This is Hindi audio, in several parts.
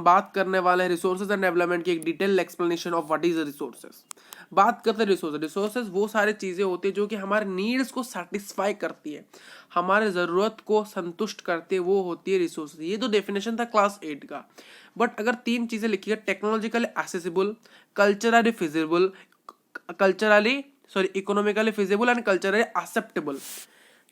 हम बात करने वाले हैं रिसोर्सेज एंड डेवलपमेंट की एक detail explanation of what is resources. बात करते हैं रिसोर्सेज वो सारी चीजें होती है जो कि हमारे नीड्स को सेटिस्फाई करती है, हमारे जरूरत को संतुष्ट करती है, वो होती है रिसोर्सेज। ये तो डेफिनेशन था क्लास 8 का। बट अगर 3 चीजें लिखी है, technologically accessible, culturally feasible, economically feasible and culturally acceptable.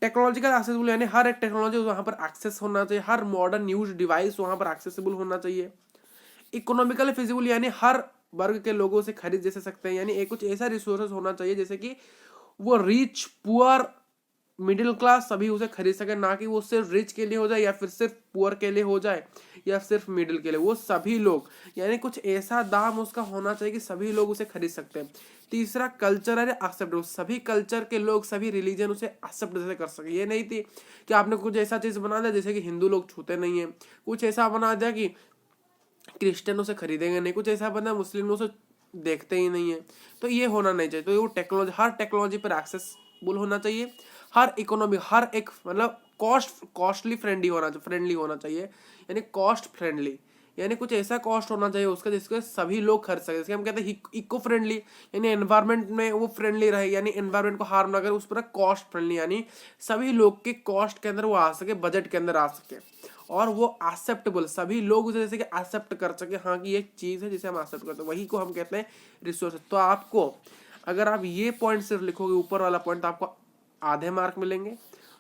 Technological accessible यानी हर एक टेक्नोलॉजी वहां पर एक्सेस होना चाहिए, हर मॉडर्न यूज डिवाइस वहां पर एक्सेसिबल होना चाहिए। इकोनॉमिकली फिजिबल यानी हर वर्ग के लोगों से खरीद जैसे सकते हैं, यानी एक कुछ ऐसा रिसोर्सेज होना चाहिए जैसे कि वो रिच, पुअर, मिडिल क्लास सभी उसे खरीद सके, ना कि वो सिर्फ रिच के लिए हो जाए या फिर सिर्फ पुअर के लिए हो जाए या सिर्फ मिडिल के लिए, वो सभी लोग, यानी कुछ ऐसा दाम उसका होना चाहिए कि सभी लोग उसे खरीद सकते हैं। तीसरा कल्चरल एक्सेप्टेबल, सभी कल्चर के लोग, सभी रिलीजन उसे एक्सेप्ट जैसे कर सके। ये नहीं थी कि आपने कुछ ऐसा चीज बना दिया जैसे कि हिंदू लोग छूते नहीं है, कुछ ऐसा बना दिया कि क्रिश्चियन उसे खरीदेंगे नहीं, कुछ ऐसा बना मुस्लिम उसे देखते ही नहीं है। तो ये होना नहीं चाहिए। तो ये टेक्नोलॉजी, हर टेक्नोलॉजी पर एक्सेसबल होना चाहिए, हर इकोनॉमी, हर एक मतलब कॉस्टली फ्रेंडली होना चाहिए, यानी कॉस्ट फ्रेंडली, यानी कुछ ऐसा कॉस्ट होना चाहिए उसका जिसके सभी लोग खरीद सके। जैसे हम कहते हैं इको फ्रेंडली, यानी एनवायरनमेंट में वो फ्रेंडली रहे, यानी एनवायरनमेंट को हार्म ना करे, उस पर कॉस्ट फ्रेंडली, यानी सभी लोग के कॉस्ट के अंदर वो आ सके, बजट के अंदर आ सके, और वो एक्सेप्टेबल, सभी लोग उसे जैसे कि एक्सेप्ट कर सके, हाँ कि एक चीज है जिसे हम एक्सेप्ट करते हैं, वही को हम कहते हैं रिसोर्स। तो आपको अगर आप ये पॉइंट सिर्फ लिखोगे, ऊपर वाला पॉइंट, तो आपको आधे मार्क मिलेंगे,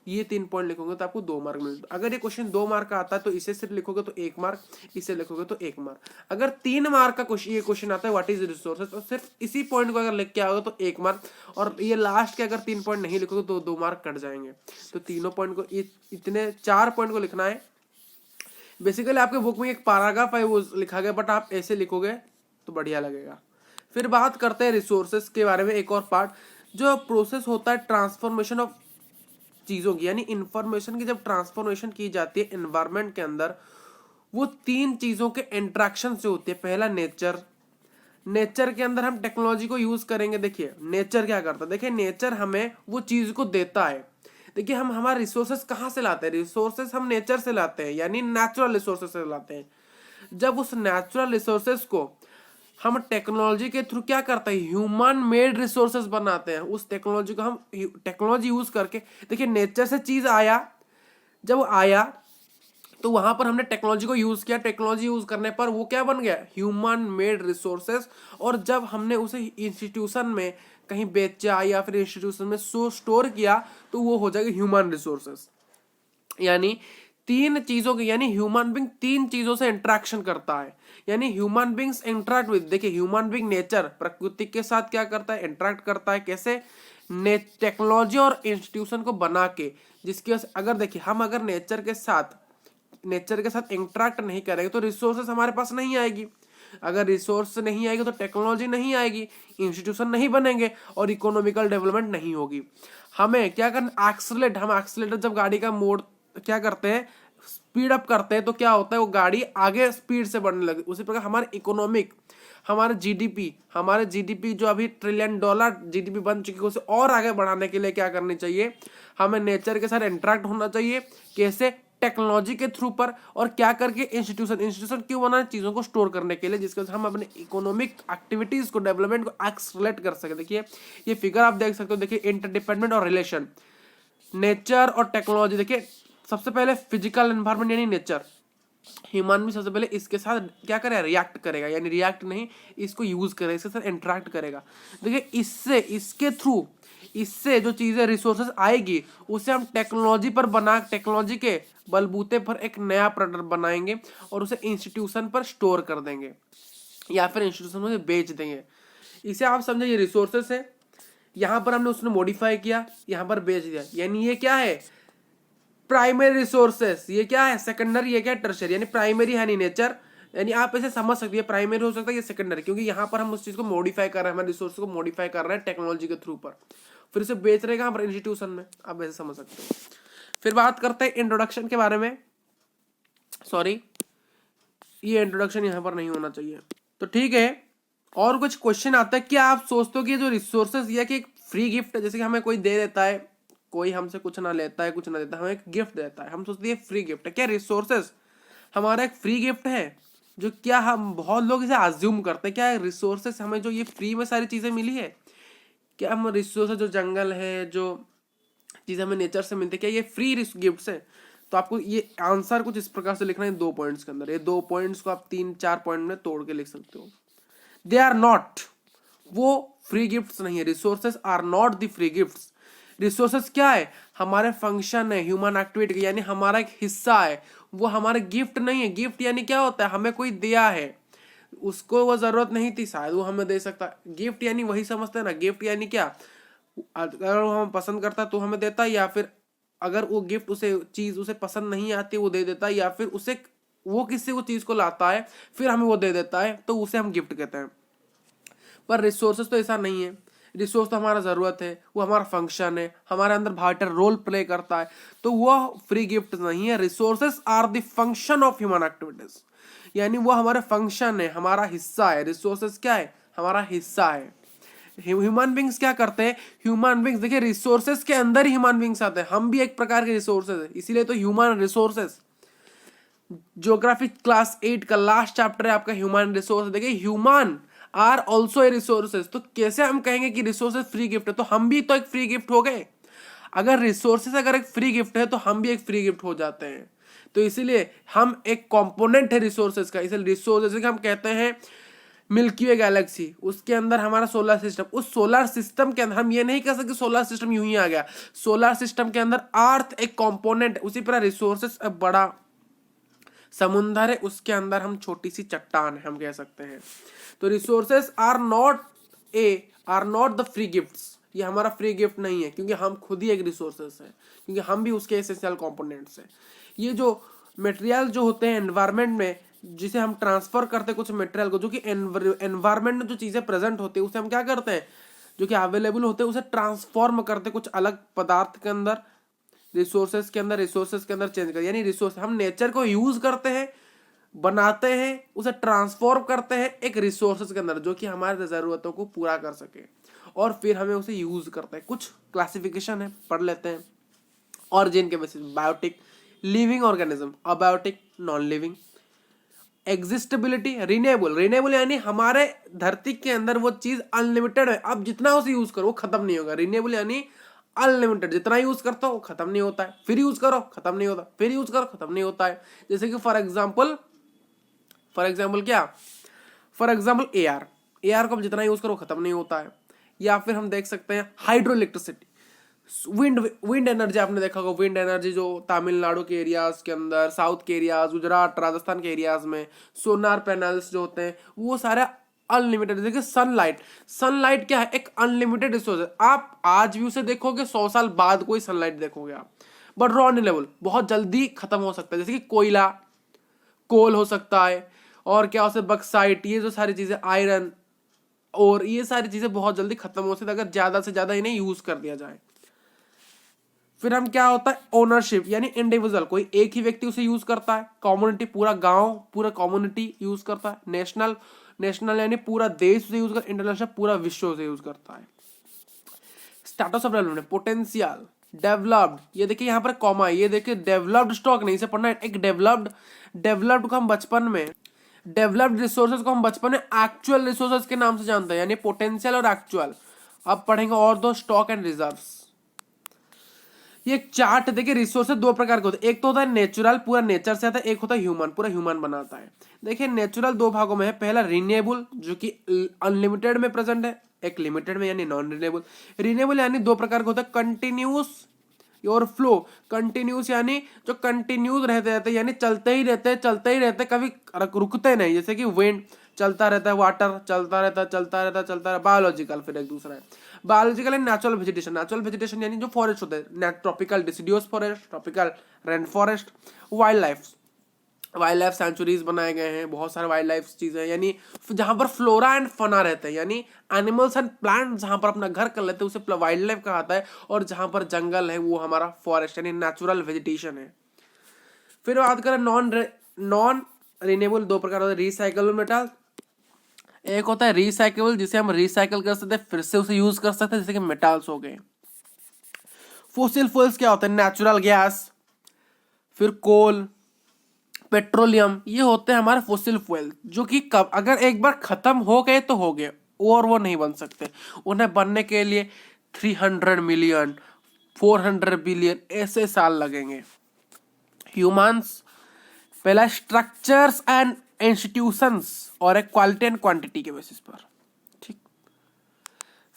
ये 3 पॉइंट लिखोगे तो आपको 2 मार्क मिलेंगे। अगर ये क्वेश्चन 2 मार्क का आता है तो इसे सिर्फ लिखोगे तो 1 मार्क, इसे लिखोगे तो 1 मार्क। अगर 3 मार्क का क्वेश्चन ये क्वेश्चन आता है व्हाट इज रिसोर्सेज, तो सिर्फ इसी पॉइंट को अगर लिख के आओगे तो 1 मार्क, और ये लास्ट के अगर 3 पॉइंट नहीं लिखोगे तो 2 मार्क कट जाएंगे। तो तीनों पॉइंट को, इतने 4 पॉइंट को लिखना है। बेसिकली आपके बुक में एक पैराग्राफ है वो लिखा गया, बट आप ऐसे लिखोगे तो बढ़िया लगेगा। फिर बात करते हैं रिसोर्सेज के बारे में, एक और पार्ट जो प्रोसेस होता है ट्रांसफॉर्मेशन ऑफ चीजों की, यानी इंफॉर्मेशन की जब ट्रांसफॉर्मेशन की जाती है एनवायरनमेंट के अंदर, वो 3 चीजों के इंट्रैक्शन से होती है। पहला नेचर के अंदर हम टेक्नोलॉजी को यूज करेंगे। देखिए नेचर क्या करता है, देखिए नेचर हमें वो चीज को देता है। देखिए हम हमारे रिसोर्सेस कहाँ से लाते हैं, रिसोर्सेस हम नेचर से लाते हैं, यानी नेचुरल रिसोर्सेस से लाते हैं। जब उस नेचुरल रिसोर्सेस को हम टेक्नोलॉजी के थ्रू क्या करते हैं, ह्यूमन मेड रिसोर्सेस बनाते हैं, उस टेक्नोलॉजी को हम टेक्नोलॉजी यूज करके, देखिए नेचर से चीज आया, जब आया तो वहां पर हमने टेक्नोलॉजी को यूज किया, टेक्नोलॉजी यूज करने पर वो क्या बन गया, ह्यूमन मेड रिसोर्सेस। और जब हमने उसे इंस्टीट्यूशन में कहीं बेचा या फिर इंस्टीट्यूशन में स्टोर किया तो वो हो जाएगा ह्यूमन रिसोर्सेस। यानी 3 चीजों की, यानी ह्यूमन बीइंग 3 चीजों से इंटरेक्शन करता है, यानी ह्यूमन बीइंग्स इंटरेक्ट विद, देखिए ह्यूमन बीइंग नेचर, प्रकृति के साथ क्या करता है, इंटरेक्ट करता है। कैसे, टेक्नोलॉजी और इंस्टीट्यूशन को बना के, जिसकी अगर देखिए हम अगर नेचर के साथ इंटरेक्ट नहीं करेंगे तो रिसोर्सेस हमारे पास नहीं आएगी। अगर रिसोर्स नहीं आएगी तो टेक्नोलॉजी नहीं आएगी, इंस्टीट्यूशन नहीं बनेंगे और इकोनॉमिकल डेवलपमेंट नहीं होगी। हमें क्या करना, एक्सीलरेट, हम एक्सीलरेटर जब गाड़ी का मोड क्या करते हैं, स्पीड अप करते हैं, तो क्या होता है वो गाड़ी आगे स्पीड से बढ़ने लगी। उसी प्रकार हमारे जीडीपी जो अभी $1 ट्रिलियन जीडीपी बन चुकी है, उसे और आगे बढ़ाने के लिए क्या करनी चाहिए, हमें नेचर के साथ इंटरेक्ट होना चाहिए। कैसे, टेक्नोलॉजी के थ्रू पर, और क्या करके इंस्टीट्यूशन क्यों बना, चीजों को स्टोर करने के लिए, जिसके हम अपने इकोनॉमिक एक्टिविटीज को, डेवलपमेंट को एक्सलेट कर सके। देखिए ये फिगर आप देख सकते हो, देखिए इंटरडिपेंडेंट और रिलेशन, नेचर और टेक्नोलॉजी। देखिए सबसे पहले फिजिकल एनवायरनमेंट यानी नेचर, ह्यूमन भी सबसे पहले इसके साथ क्या करेगा, रिएक्ट करेगा, यानी रिएक्ट नहीं, इसको यूज करेगा, इसके साथ इंटरेक्ट करेगा। देखिए इससे जो चीजें रिसोर्सेज आएगी उसे हम टेक्नोलॉजी के बलबूते पर एक नया प्रोडक्ट बनाएंगे और उसे इंस्टीट्यूशन पर स्टोर कर देंगे या फिर इंस्टीट्यूशन में बेच देंगे। इसे आप समझे, ये रिसोर्सेस है, यहां पर हमने उसने मॉडिफाई किया, यहां पर बेच दिया, यानी ये क्या है, प्राइमरी रिसोर्सेस। ये क्या है, सेकेंडरी, ये क्या है, टर्शियरी। यानी प्राइमरी है नहीं नेचर, यानी आप इसे समझ सकते हैं, प्राइमरी हो सकता है, ये सेकेंडरी, क्योंकि यहाँ पर हम उस चीज को मॉडिफाई कर रहे हैं, हमारे रिसोर्स को मॉडिफाई कर रहे हैं टेक्नोलॉजी के थ्रू पर, फिर इसे बेच रहे हैं इंस्टीट्यूशन में, आप ऐसे समझ सकते हो। फिर बात करते हैं इंट्रोडक्शन के बारे में। सॉरी, ये इंट्रोडक्शन यहाँ पर नहीं होना चाहिए, तो ठीक है। और कुछ क्वेश्चन आता है, क्या आप सोचते हो कि जो रिसोर्सेज ये कि एक फ्री गिफ्ट है, जैसे कि हमें कोई दे देता है, कोई हमसे कुछ ना लेता है, कुछ ना देता है, हमें एक गिफ्ट देता है, हम सोचते हैं फ्री गिफ्ट है, क्या रिसोर्सेज हमारा एक फ्री गिफ्ट है? जो क्या हम बहुत लोग इसे अज्यूम करते हैं, क्या रिसोर्सेस हमें जो ये फ्री में सारी चीज़ें मिली है, क्या हम रिसोर्सेस जो जंगल है, जो चीज़ें हमें नेचर से मिलती है, क्या ये फ्री गिफ्ट्स है? तो आपको ये आंसर कुछ इस प्रकार से लिखना है 2 पॉइंट्स के अंदर। ये 2 पॉइंट्स को आप 3-4 पॉइंट में तोड़ के लिख सकते हो। दे आर नॉट, वो फ्री गिफ्ट्स नहीं है। Resources are not the free gifts. Resources क्या है? हमारे फंक्शन है, ह्यूमन एक्टिविटी, यानी हमारा एक हिस्सा है, वो हमारे गिफ्ट नहीं है। गिफ्ट यानी क्या होता है? हमें कोई दिया है, उसको वो जरूरत नहीं थी, शायद वो हमें दे सकता है। गिफ्ट यानी वही समझते हैं ना, गिफ्ट यानी क्या? अगर वो हम पसंद करता तो हमें देता, या फिर अगर वो गिफ्ट उसे चीज उसे पसंद नहीं आती वो दे देता, या फिर उसे वो किसी को चीज को लाता है फिर हमें वो दे देता है, तो उसे हम गिफ्ट कहते हैं। पर रिसोर्सेस तो ऐसा नहीं है। रिसोर्स तो हमारा ज़रूरत है, वो हमारा फंक्शन है, हमारे अंदर वाइटल रोल प्ले करता है, तो वह फ्री गिफ्ट नहीं है। Resources are the function of human activities, यानी वो हमारा फंक्शन है, हमारा हिस्सा है। रिसोर्सेस क्या है? हमारा हिस्सा है। ह्यूमन बींग्स क्या करते हैं? ह्यूमन बींग्स देखिए, रिसोर्सेस के अंदर ही ह्यूमन बींग्स आते हैं, हम भी एक प्रकार के रिसोर्सेस है, इसीलिए तो ह्यूमन रिसोर्सेस। ज्योग्राफी क्लास 8 का लास्ट चैप्टर है आपका ह्यूमन रिसोर्स। देखिए, human are also a resources. तो कैसे हम कहेंगे कि रिसोर्सेज फ्री गिफ्ट है? तो हम भी तो एक फ्री गिफ्ट हो गए। अगर रिसोर्सेज अगर एक फ्री गिफ्ट है तो हम भी एक फ्री गिफ्ट हो जाते हैं। तो इसीलिए हम एक कंपोनेंट है रिसोर्सेज का। इसलिए रिसोर्स जैसे कि हम कहते हैं मिल्की वे गैलेक्सी, उसके अंदर हमारा सोलर सिस्टम, उस सोलर सिस्टम के अंदर हम ये नहीं कह सकते सोलर सिस्टम यूं ही आ गया। सोलर सिस्टम के अंदर अर्थ एक कंपोनेंट, उसी तरह रिसोर्सेज एक बड़ा समुंदर है, उसके अंदर हम छोटी सी चट्टान है, हम कह सकते हैं। तो resources are not the free gifts. ये हमारा फ्री गिफ्ट नहीं है, क्योंकि हम खुद ही एक रिसोर्सेस है, क्योंकि हम भी उसके एसेंशियल कंपोनेंट्स हैं। ये जो मटेरियल जो होते हैं एनवायरनमेंट में, जिसे हम ट्रांसफर करते हैं कुछ मटेरियल को, जो कि एनवायरनमेंट में जो चीजें प्रेजेंट होती है उसे हम क्या करते हैं, जो कि अवेलेबल होते हैं उसे ट्रांसफॉर्म करते हैं कुछ अलग पदार्थ के अंदर, रिसोर्सेस के अंदर चेंज कर, यानी रिसोर्स हम नेचर को यूज करते हैं, बनाते हैं, उसे ट्रांसफॉर्म करते हैं एक रिसोर्सेस के अंदर, जो कि हमारे जरूरतों को पूरा कर सके, और फिर हमें उसे यूज करते हैं। कुछ क्लासिफिकेशन है, पढ़ लेते हैं। ऑरिजिन के basis, biotic, living organism, abiotic, non living. Exhaustibility, renewable यानी हमारे धरती के अंदर वो चीज अनलिमिटेड है, अब जितना उसे यूज करो वो खत्म नहीं होगा। रिन्यूएबल यानी अनलिमिटेड, जितना यूज करता हो खत्म नहीं होता है, फिर यूज करो खत्म नहीं होता, फिर यूज करो खत्म नहीं होता है। जैसे कि फॉर एग्जाम्पल क्या, फॉर एग्जाम्पल एआर को हम जितना यूज करो खत्म नहीं होता है। या फिर हम देख सकते हैं हाइड्रो इलेक्ट्रिसिटी, विंड एनर्जी। आपने देखा होगा विंड एनर्जी जो तमिलनाडु के एरियाज के अंदर, साउथ के एरियाज, गुजरात, राजस्थान के एरियाज में सोनार पैनल्स जो होते हैं वो सारे अनलिमिटेड। देखिए सनलाइट क्या है? एक अनलिमिटेड रिसोर्स है। आप आज भी उसे देखोगे, 100 साल बाद कोई सनलाइट देखोगे आप, बट रिन्यूएबल, बहुत जल्दी खत्म हो सकता है। जैसे कि कोयला, कोल हो सकता है, और क्या हो सकता है बक्साइट, ये जो सारी चीजें, आयरन, और ये सारी चीजें बहुत जल्दी खत्म हो सकती है अगर ज्यादा से ज्यादा इन्हें यूज कर दिया जाए। फिर हम क्या होता है ओनरशिप, यानी इंडिविजुअल, कोई एक ही व्यक्ति उसे यूज करता है। कम्युनिटी, पूरा गांव, पूरा कम्युनिटी यूज करता है। नेशनल यानी पूरा देश उसे यूज करता है। इंटरनेशनल पूरा विश्व उसे यूज करता है। Status of development, potential, developed, ये देखिए यहाँ पर कॉमा, ये देखिए डेवलप्ड स्टॉक नहीं, इसे पढ़ना है। एक डेवलप्ड को हम बचपन में, डेवलप्ड रिसोर्सेज को हम बचपन में एक्चुअल रिसोर्सेज के नाम से जानते हैं, यानी पोटेंशियल और एक्चुअल। अब पढ़ेंगे और दो, स्टॉक एंड रिजर्व्स। ये एक चार्ट देखिए, रिसोर्सेज दो प्रकार के होते हैं। एक तो होता है नेचुरल, पूरा नेचर से आता है। एक होता है ह्यूमन, पूरा ह्यूमन बनाता है। देखिए नेचुरल दो भागों में है। पहला रिन्यूएबल, जो कि अनलिमिटेड में प्रेजेंट है, एक लिमिटेड में यानी नॉन रिन्यूएबल। रिन्यूएबल यानी दो प्रकार का होता है, कंटिन्यूस और फ्लो। कंटिन्यूस यानी जो कंटिन्यूस रहते यानी चलते ही रहते, कभी रुकते नहीं। जैसे कि विंड चलता रहता है, वाटर चलता रहता है। बायोलॉजिकल फिर एक दूसरा है बायोलॉजिकल एंड नेचुरल वेजिटेशन यानी जो फॉरेस्ट होते हैं, tropical deciduous forest, tropical rain forest. Wild life sanctuaries बनाए गए हैं, बहुत सारे वाइल्ड लाइफ चीजें, यानी जहां पर फ्लोरा एंड फना रहते हैं, यानी एनिमल्स एंड प्लांट जहां पर अपना घर कर लेते हैं उसे वाइल्ड लाइफ कहा जाता है। और जहां पर जंगल है वो हमारा फॉरेस्ट यानी नेचुरल वेजिटेशन है। फिर बात करें नॉन रिन्यूएबल, दो प्रकार होते हैं, रिसाइकलेबल मेटल। एक होता है रिसाइकेबल, जिसे हम रिसाइकल कर सकते हैं, फिर से उसे यूज कर सकते हैं, जैसे कि मेटल्स हो गए। फोसिल फ्यूल्स क्या होते हैं? नेचुरल गैस, फिर कोल, पेट्रोलियम, ये होते हैं हमारे फोसिल फ्यूल जो कि कब अगर एक बार खत्म हो गए तो हो गए, और वो नहीं बन सकते। उन्हें बनने के लिए 300 मिलियन 400 बिलियन ऐसे साल लगेंगे। ह्यूमंस, पहला स्ट्रक्चर्स एंड इंस्टीट्यूशंस और एक क्वालिटी एंड क्वांटिटी के बेसिस पर। ठीक,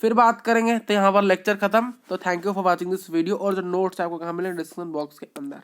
फिर बात करेंगे। तो यहाँ पर लेक्चर खत्म। तो thank you for watching this video. और जो नोट्स आपको कहाँ मिले, डिस्क्रिप्शन बॉक्स के अंदर।